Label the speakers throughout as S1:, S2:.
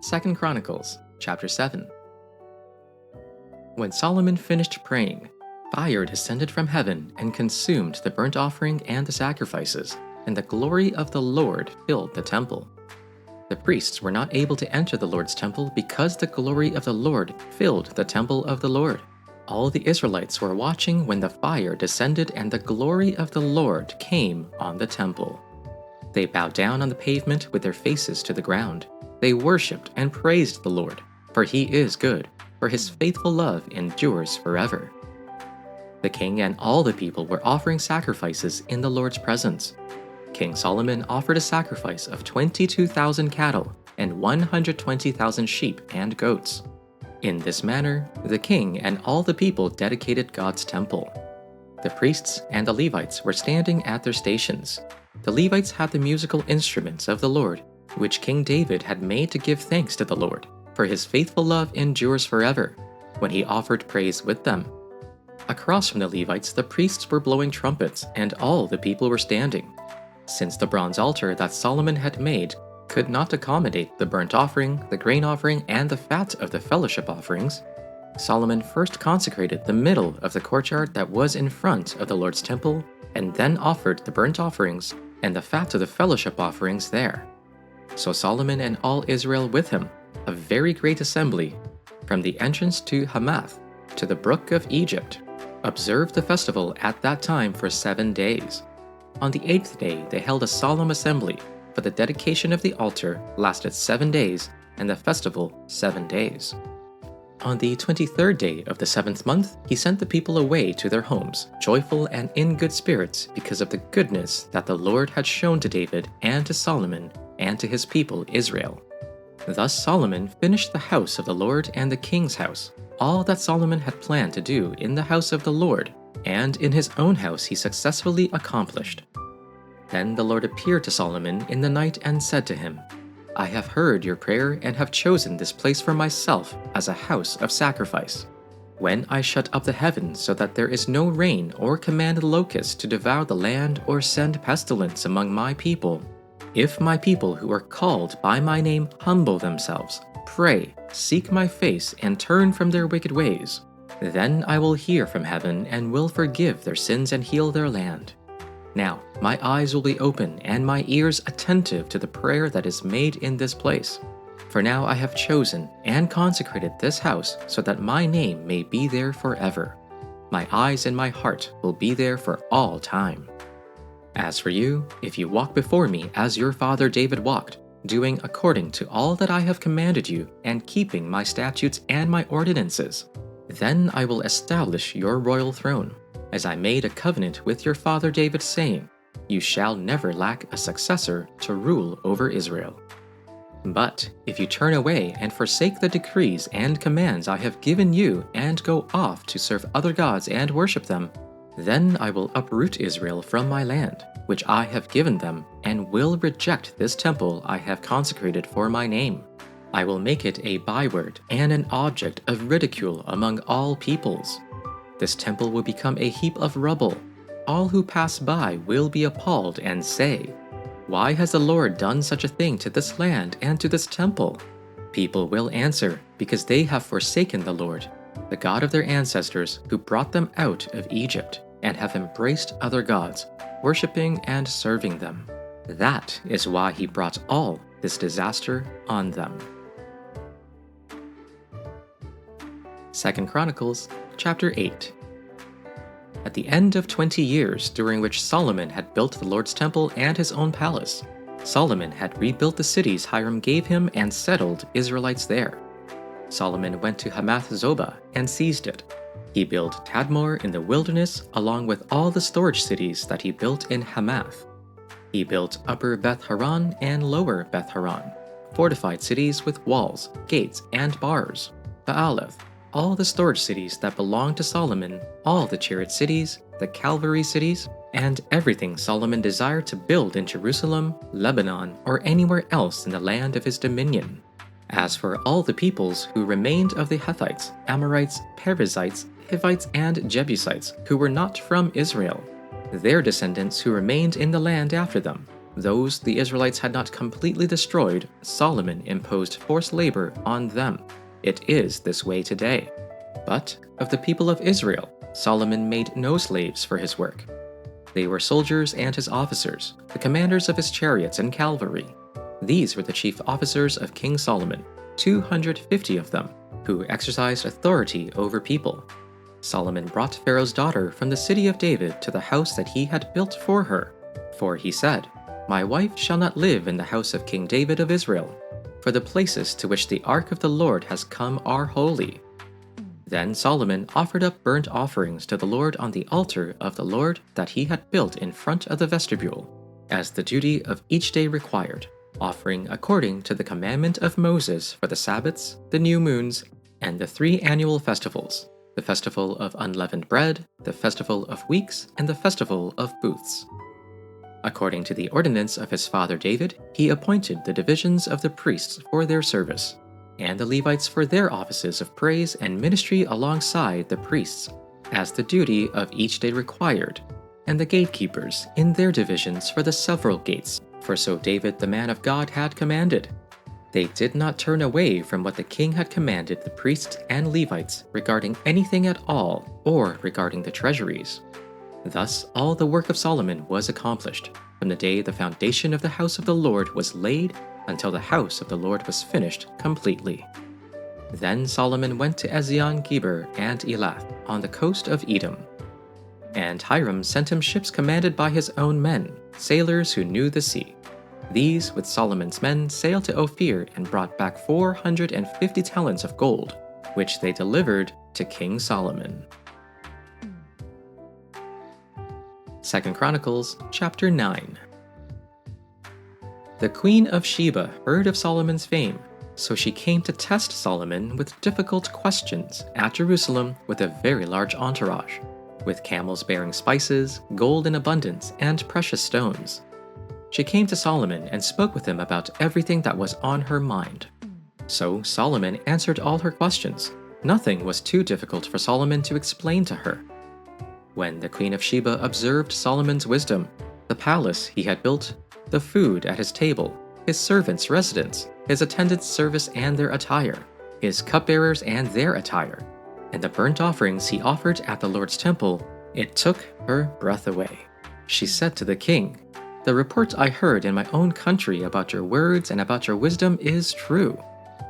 S1: 2 Chronicles Chapter 7. When Solomon finished praying, fire descended from heaven and consumed the burnt offering and the sacrifices, and the glory of the Lord filled the temple. The priests were not able to enter the Lord's temple because the glory of the Lord filled the temple of the Lord. All the Israelites were watching when the fire descended and the glory of the Lord came on the temple. They bowed down on the pavement with their faces to the ground. They worshipped and praised the Lord, for he is good, for his faithful love endures forever. The king and all the people were offering sacrifices in the Lord's presence. King Solomon offered a sacrifice of 22,000 cattle and 120,000 sheep and goats. In this manner, the king and all the people dedicated God's temple. The priests and the Levites were standing at their stations. The Levites had the musical instruments of the Lord, which King David had made to give thanks to the Lord, for his faithful love endures forever, when he offered praise with them. Across from the Levites, the priests were blowing trumpets, and all the people were standing. Since the bronze altar that Solomon had made could not accommodate the burnt offering, the grain offering, and the fat of the fellowship offerings, Solomon first consecrated the middle of the courtyard that was in front of the Lord's temple, and then offered the burnt offerings and the fat of the fellowship offerings there. So Solomon and all Israel with him, a very great assembly, from the entrance to Hamath to the brook of Egypt, observed the festival at that time for 7 days. On the 8th day they held a solemn assembly, for the dedication of the altar lasted 7 days, and the festival 7 days. On the 23rd day of the 7th month, he sent the people away to their homes, joyful and in good spirits because of the goodness that the Lord had shown to David and to Solomon and to his people Israel. Thus Solomon finished the house of the Lord and the king's house, all that Solomon had planned to do in the house of the Lord, and in his own house he successfully accomplished. Then the Lord appeared to Solomon in the night and said to him, I have heard your prayer and have chosen this place for myself as a house of sacrifice. When I shut up the heavens so that there is no rain or command locusts to devour the land or send pestilence among my people, if my people who are called by my name humble themselves, pray, seek my face, and turn from their wicked ways, then I will hear from heaven and will forgive their sins and heal their land. Now my eyes will be open and my ears attentive to the prayer that is made in this place. For now I have chosen and consecrated this house so that my name may be there forever. My eyes and my heart will be there for all time. As for you, if you walk before me as your father David walked, doing according to all that I have commanded you and keeping my statutes and my ordinances, then I will establish your royal throne, as I made a covenant with your father David, saying, You shall never lack a successor to rule over Israel. But if you turn away and forsake the decrees and commands I have given you and go off to serve other gods and worship them, then I will uproot Israel from my land, which I have given them, and will reject this temple I have consecrated for my name. I will make it a byword and an object of ridicule among all peoples. This temple will become a heap of rubble. All who pass by will be appalled and say, Why has the Lord done such a thing to this land and to this temple? People will answer, because they have forsaken the Lord, the God of their ancestors who brought them out of Egypt, and have embraced other gods, worshipping and serving them. That is why he brought all this disaster on them. 2 Chronicles Chapter 8. At the end of 20 years during which Solomon had built the Lord's temple and his own palace, Solomon had rebuilt the cities Hiram gave him and settled Israelites there. Solomon went to Hamath Zobah and seized it. He built Tadmor in the wilderness along with all the storage cities that he built in Hamath. He built Upper Beth Horon and Lower Beth Horon, fortified cities with walls, gates, and bars. Baaleth, all the storage cities that belonged to Solomon, all the chariot cities, the cavalry cities, and everything Solomon desired to build in Jerusalem, Lebanon, or anywhere else in the land of his dominion. As for all the peoples who remained of the Hethites, Amorites, Perizzites, Hivites, and Jebusites who were not from Israel, their descendants who remained in the land after them, Those the Israelites had not completely destroyed, Solomon imposed forced labor on them. It is this way today. But of the people of Israel, Solomon made no slaves for his work. They were soldiers and his officers, the commanders of his chariots and cavalry. These were the chief officers of King Solomon, 250 of them, who exercised authority over people. Solomon brought Pharaoh's daughter from the city of David to the house that he had built for her. For he said, "My wife shall not live in the house of King David of Israel, for the places to which the ark of the Lord has come are holy." Then Solomon offered up burnt offerings to the Lord on the altar of the Lord that he had built in front of the vestibule, as the duty of each day required, offering according to the commandment of Moses for the Sabbaths, the new moons, and the 3 annual festivals, the festival of unleavened bread, the festival of weeks, and the festival of booths. According to the ordinance of his father David, he appointed the divisions of the priests for their service, and the Levites for their offices of praise and ministry alongside the priests, as the duty of each day required, and the gatekeepers in their divisions for the several gates, for so David the man of God had commanded. They did not turn away from what the king had commanded the priests and Levites regarding anything at all, or regarding the treasuries. Thus all the work of Solomon was accomplished, from the day the foundation of the house of the Lord was laid until the house of the Lord was finished completely. Then Solomon went to Ezion-Geber and Elath on the coast of Edom. And Hiram sent him ships commanded by his own men, sailors who knew the sea. These, with Solomon's men, sailed to Ophir and brought back 450 talents of gold, which they delivered to King Solomon. 2 Chronicles Chapter 9. The Queen of Sheba heard of Solomon's fame, so she came to test Solomon with difficult questions at Jerusalem with a very large entourage, with camels bearing spices, gold in abundance, and precious stones. She came to Solomon and spoke with him about everything that was on her mind. So Solomon answered all her questions. Nothing was too difficult for Solomon to explain to her. When the Queen of Sheba observed Solomon's wisdom, the palace he had built, the food at his table, his servants' residence, his attendants' service and their attire, his cupbearers and their attire, and the burnt offerings he offered at the Lord's temple, it took her breath away. She said to the king, "The report I heard in my own country about your words and about your wisdom is true.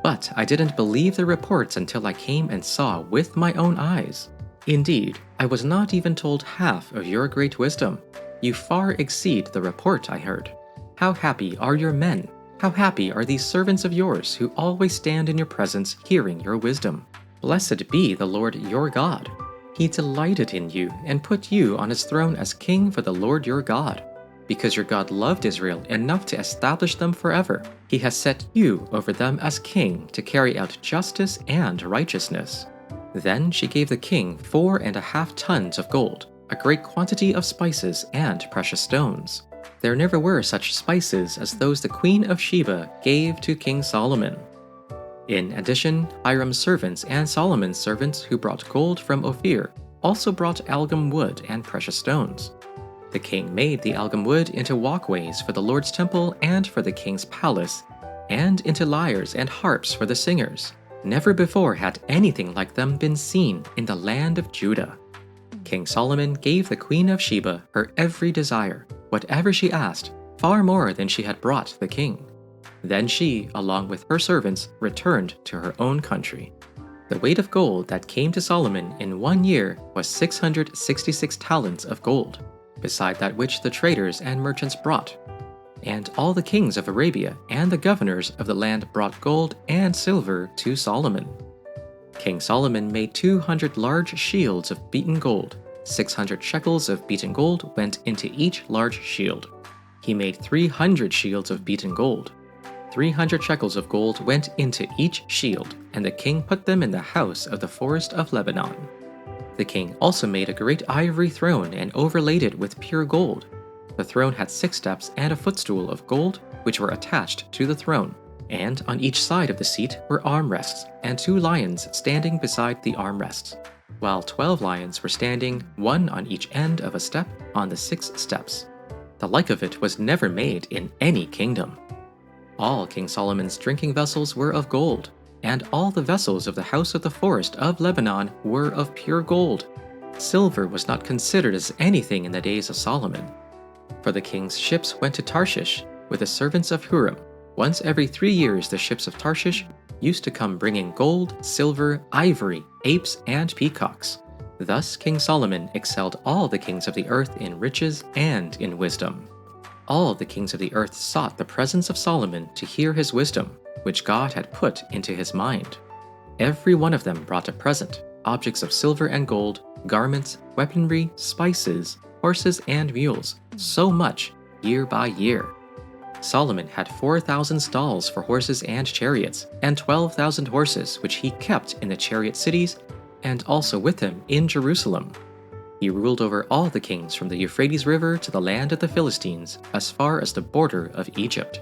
S1: But I didn't believe the reports until I came and saw with my own eyes. Indeed, I was not even told half of your great wisdom. You far exceed the report I heard. How happy are your men! How happy are these servants of yours who always stand in your presence hearing your wisdom. Blessed be the Lord your God. He delighted in you and put you on his throne as king for the Lord your God. Because your God loved Israel enough to establish them forever, he has set you over them as king to carry out justice and righteousness." Then she gave the king 4.5 tons of gold, a great quantity of spices and precious stones. There never were such spices as those the Queen of Sheba gave to King Solomon. In addition, Hiram's servants and Solomon's servants who brought gold from Ophir also brought algum wood and precious stones. The king made the algum wood into walkways for the Lord's temple and for the king's palace, and into lyres and harps for the singers. Never before had anything like them been seen in the land of Judah. King Solomon gave the Queen of Sheba her every desire, whatever she asked, far more than she had brought the king. Then she, along with her servants, returned to her own country. The weight of gold that came to Solomon in 1 year was 666 talents of gold, beside that which the traders and merchants brought. And all the kings of Arabia and the governors of the land brought gold and silver to Solomon. King Solomon made 200 large shields of beaten gold. 600 shekels of beaten gold went into each large shield. He made 300 shields of beaten gold. 300 shekels of gold went into each shield, and the king put them in the house of the forest of Lebanon. The king also made a great ivory throne and overlaid it with pure gold. The throne had 6 steps and a footstool of gold, which were attached to the throne, and on each side of the seat were armrests, and 2 lions standing beside the armrests, while 12 lions were standing, one on each end of a step, on the 6 steps. The like of it was never made in any kingdom. All King Solomon's drinking vessels were of gold, and all the vessels of the house of the forest of Lebanon were of pure gold. Silver was not considered as anything in the days of Solomon. For the king's ships went to Tarshish with the servants of Huram. Once every 3 years the ships of Tarshish used to come bringing gold, silver, ivory, apes, and peacocks. Thus King Solomon excelled all the kings of the earth in riches and in wisdom. All the kings of the earth sought the presence of Solomon to hear his wisdom, which God had put into his mind. Every one of them brought a present, objects of silver and gold, garments, weaponry, spices, horses and mules, so much, year by year. Solomon had 4,000 stalls for horses and chariots, and 12,000 horses which he kept in the chariot cities, and also with him in Jerusalem. He ruled over all the kings from the Euphrates River to the land of the Philistines, as far as the border of Egypt.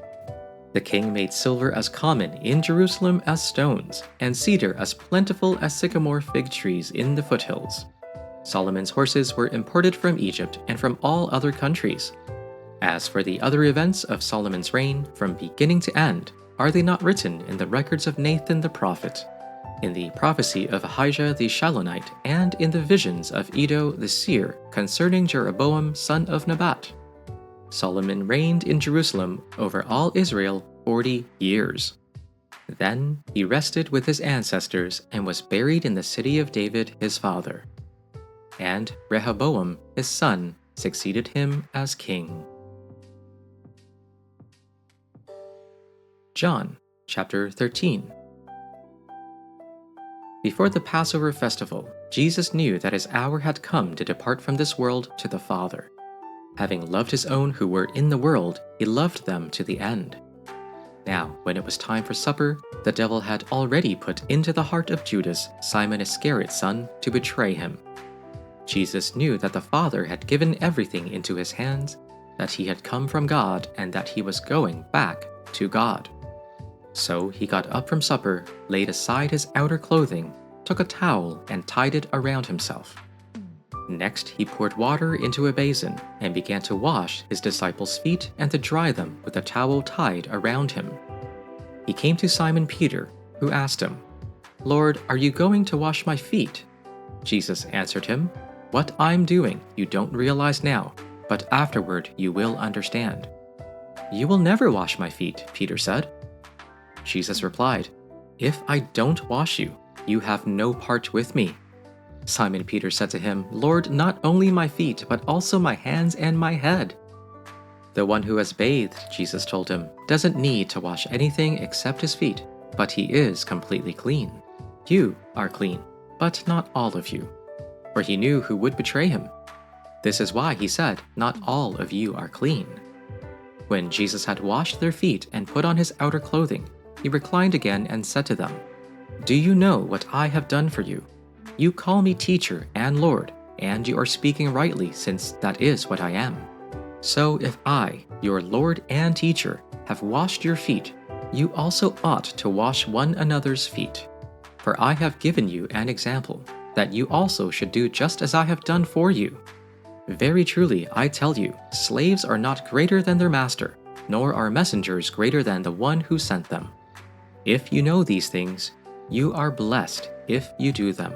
S1: The king made silver as common in Jerusalem as stones, and cedar as plentiful as sycamore fig trees in the foothills. Solomon's horses were imported from Egypt and from all other countries. As for the other events of Solomon's reign, from beginning to end, are they not written in the records of Nathan the prophet, in the prophecy of Ahijah the Shilonite, and in the visions of Iddo the seer concerning Jeroboam son of Nebat? Solomon reigned in Jerusalem over all Israel 40 years. Then he rested with his ancestors and was buried in the city of David his father. And Rehoboam his son succeeded him as king. John chapter 13. Before the Passover festival, Jesus knew that his hour had come to depart from this world to the Father. Having loved his own who were in the world, he loved them to the end. Now, when it was time for supper, the devil had already put into the heart of Judas, Simon Iscariot's son, to betray him. Jesus knew that the Father had given everything into his hands, that he had come from God, and that he was going back to God. So he got up from supper, laid aside his outer clothing, took a towel, and tied it around himself. Next he poured water into a basin, and began to wash his disciples' feet and to dry them with a towel tied around him. He came to Simon Peter, who asked him, "Lord, are you going to wash my feet?" Jesus answered him, "What I'm doing you don't realize now, but afterward you will understand." "You will never wash my feet," Peter said. Jesus replied, "If I don't wash you, you have no part with me." Simon Peter said to him, "Lord, not only my feet, but also my hands and my head." "The one who has bathed," Jesus told him, "doesn't need to wash anything except his feet, but he is completely clean. You are clean, but not all of you." For he knew who would betray him. This is why he said, "Not all of you are clean." When Jesus had washed their feet and put on his outer clothing, he reclined again and said to them, "Do you know what I have done for you? You call me teacher and Lord, and you are speaking rightly, since that is what I am. So if I, your Lord and teacher, have washed your feet, you also ought to wash one another's feet. For I have given you an example, that you also should do just as I have done for you. Very truly, I tell you, slaves are not greater than their master, nor are messengers greater than the one who sent them. If you know these things, you are blessed if you do them.